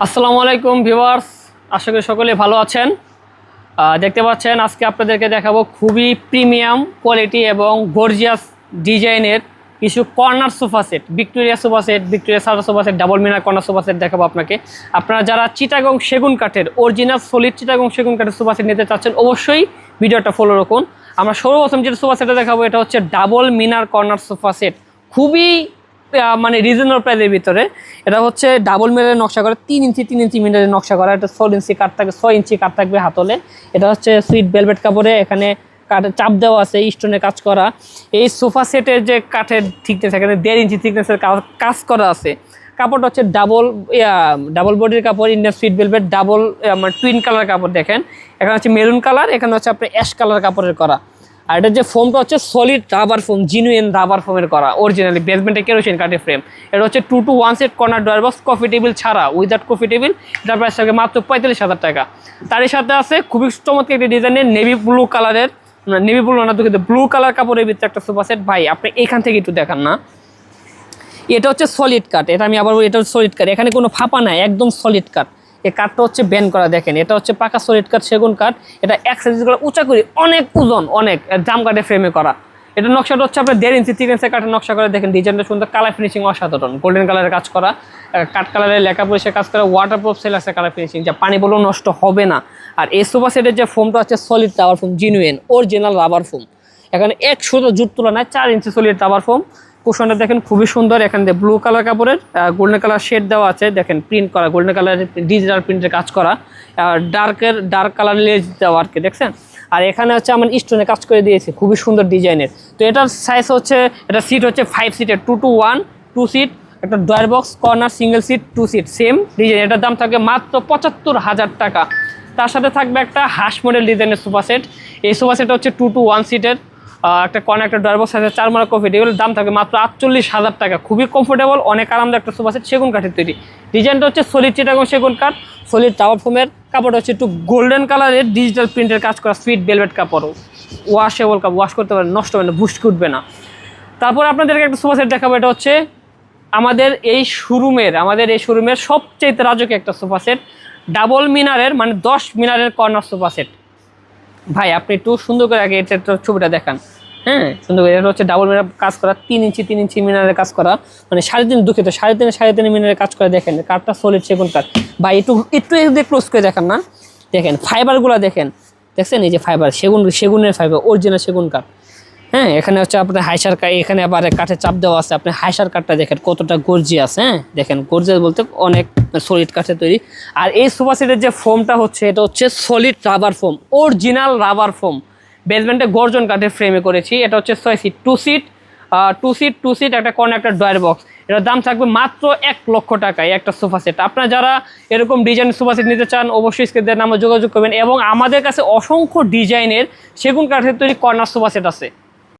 আসসালামু আলাইকুম ভিউয়ার্স, আশা করি সকলে ভালো আছেন। দেখতে পাচ্ছেন আজকে আপনাদেরকে দেখাবো খুবই প্রিমিয়াম কোয়ালিটি এবং গর্জিয়াস ডিজাইনের কিছু corner sofa set, Victoria sofa set, Victoria সাদা সোফা সেট, ডাবল মিনার কর্নার সোফা সেট দেখাবো আপনাকে। আপনারা যারা চিটাগং সেগুন কাঠের অরিজিনাল সলিড চিটাগং সেগুন কাঠের সোফা সেট নিতে চাচ্ছেন অবশ্যই ভিডিওটা ফলো রাখুন। আমরা সর্বপ্রথম যেটা সোফা সেটটা দেখাবো এটা হচ্ছে ডাবল মিনার কর্নার সোফা সেট, খুবই মানে রিজনেবল প্রাইসের ভিতরে। এটা হচ্ছে ডাবল মিনারের নকশা করা, 3 ইঞ্চি মিনারের নকশা করা। এটা 4 ইঞ্চি কাঠ থাকবে, 6 ইঞ্চি কাঠ থাকবে হাতলে। এটা হচ্ছে সুইট ভেলভেট কাপড়ে, এখানে কাঠের চাপ দেওয়া আছে, স্টোনের কাজ করা। এই সোফা সেটের যে কাঠের থিকনেস, এখানে 1.5 ইঞ্চি থিকনেসের কাজ করা আছে। কাপড়টা হচ্ছে ডাবল বডির কাপড়, ইন্ডিয়ান সুইট ভেলভেট ডাবল মানে টুইন কালার কাপড়। দেখেন এখানে হচ্ছে মেরুন কালার, এখানে হচ্ছে আপনার অ্যাশ কালার কাপড়ের করা। আর এটার যে ফোমটা হচ্ছে solid rubber foam, genuine rubber ফোমের করা, অরিজিনালি বেসমেন্টে কেরোসিন কাঠের ফ্রেম। এটা হচ্ছে 2-to-1 set corner drawer box, coffee table ছাড়া, উইদাউট কফি টেবিল। এটার প্রাইস থাকে মাত্র 45,000 টাকা। তারই সাথে আছে খুবই চমৎকার একটি ডিজাইনের নেভি ব্লু কালারের, নেভি ব্লু না দুঃখিত, ব্লু কালার কাপড়ের ভিতরে একটা সোফা সেট। ভাই আপনি এখান থেকে একটু দেখান না, এটা হচ্ছে সলিড কাঠ। এটা আমি আবার বলি, এটা হচ্ছে সলিড কাঠ, এখানে কোনো ফাঁপা নাই, একদম সলিড কাঠ। এই কাঠটা হচ্ছে ব্যান্ড করা, দেখেন এটা হচ্ছে পাকা সলিড কাঠ, সেগুন কাঠ। এটা এক সাইজ করে উঁচা করে, অনেক ওজন, অনেক জাম কাঠে ফ্রেমে করা। এটা নকশাটা হচ্ছে আপনার 1.5 ইঞ্চি থিকনেসের কাঠের নকশা করে। দেখেন ডিজাইনটা সুন্দর, কালার ফিনিশিং অসাধারণ, গোল্ডেন কালারের কাজ করা, কাঠ কালারের লেখা পরিষ্কার কাজ করা, ওয়াটারপ্রুফ সেল আছে কালার ফিনিশিং, যা পানি বলেও নষ্ট হবে না। আর এই সোফা সেটের যে ফোমটা হচ্ছে solid rubber foam, genuine original rubber foam. এখানে 100 জুট তোলা নাই, 4 ইঞ্চি সলিড রাবার ফোম। কুশনটা দেখেন খুবই সুন্দর, এখান থেকে ব্লু কালার কাপড়ের গোল্ডেন কালার শেড দেওয়া আছে। দেখেন প্রিন্ট করা, গোল্ডেন কালারের ডিজিটাল প্রিন্টের কাজ করা, ডার্ক কালার লেজ দেওয়া আর কি, দেখছেন। আর এখানে হচ্ছে আমার স্টোনে কাজ করে দিয়েছে, খুবই সুন্দর ডিজাইনের। তো এটার সাইজ হচ্ছে, এটা সিট হচ্ছে 5 সিটের, 2-to-1 2 সিট, একটা drawer box corner single seat 2 seat, same design. এটার দাম থাকবে মাত্র 75,000 টাকা। তার সাথে থাকবে একটা হাঁস মডেল ডিজাইনের সোফা সেট। এই সোফা সেটটা হচ্ছে 2-to-1 সিটের, একটা কর্নার একটা ডয়ার বক্স আছে, 4 মারা কফি টেবিল। দাম থাকবে মাত্র 48,000 টাকা। খুবই কমফোর্টেবল, অনেক আরামদায়ক একটা সোফা সেট, সেগুন কাঠের তৈরি। ডিজাইনটা হচ্ছে সলিড চিটাগং সেগুন কাঠ, সলিড টাওয়ার ফোমের। কাপড়টা হচ্ছে একটু গোল্ডেন কালারের ডিজিটাল প্রিন্টের কাজ করা, সুইট ভেলভেট কাপড়, ওয়াশেবল কাপড়, ওয়াশ করতে পারে, নষ্ট হবে না, বুস্ট উঠবে না। তারপর আপনাদেরকে একটা সোফা সেট দেখাবো। এটা হচ্ছে আমাদের এই শোরুমের সবচেয়ে রাজকীয় একটা সোফা সেট, ডাবল মিনারের মানে 10 মিনারের কর্নার সোফা সেট। ভাই আপনি একটু সুন্দর করে আগে এটা ছবিটা দেখান। হ্যাঁ, সুন্দর করে। এটা হচ্ছে ডাবল মিনার কাজ করা, 3 ইঞ্চি মিনারের কাজ করা, মানে 3.5 দুঃখিত 3.5 মিনারের কাজ করা। দেখেন কাঠটা সলিড সেগুন কাঠ। ভাই একটু ক্লোজ করে দেখান না, দেখেন ফাইবারগুলো দেখেন, দেখছেন এই যে ফাইবার, সেগুনের ফাইবার, অরিজিনাল সেগুন কাঠ। হ্যাঁ, এখানে হচ্ছে আপনার হাইসার কাঠ, এখানে আবার কাঠে চাপ দেওয়া আছে। আপনি হাইসার কাঠটা দেখেন কতটা গর্জিয়াস। হ্যাঁ দেখেন, গর্জিয়াস বলতে অনেক সলিড কাঠের তৈরি। আর এই সোফা সেটের যে ফোমটা হচ্ছে, এটা হচ্ছে solid rubber foam, original rubber foam. বেসমেন্টে গর্জন কাঠের ফ্রেমে করেছি। এটা হচ্ছে 6 সিট, 2 সিট, একটা কর্নার একটা ডয়ার বক্স। এটার দাম থাকবে মাত্র 1 লক্ষ টাকায় একটা সোফা সেট। আপনারা যারা এরকম ডিজাইনের সোফা সেট নিতে চান অবশ্যই স্ক্রিনে নাম্বার যোগাযোগ করবেন। এবং আমাদের কাছে অসংখ্য ডিজাইনের সেগুন কাঠের তৈরি কর্নার সোফা সেট আছে।